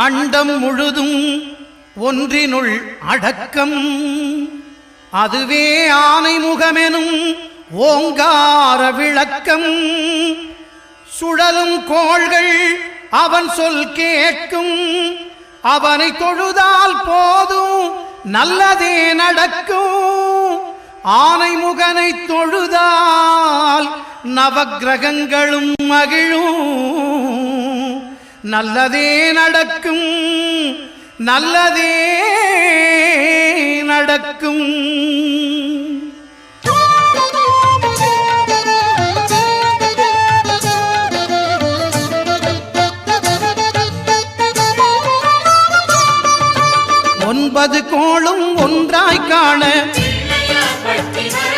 அண்டம் முழுதும் ஒன்றினுள் அடக்கம். அதுவே ஆனை முகமெனும் ஓங்கார விளக்கம். சுழலும் கோள்கள் அவன் சொல் கேட்கும். அவனை தொழுதால் போதும் நல்லதே நடக்கும். ஆனை முகனை தொழுதால் நவக்கிரகங்களும் மகிழும். நல்லதே நடக்கும், நல்லதே நடக்கும். ஒன்பது கோளும் ஒன்றாய் காண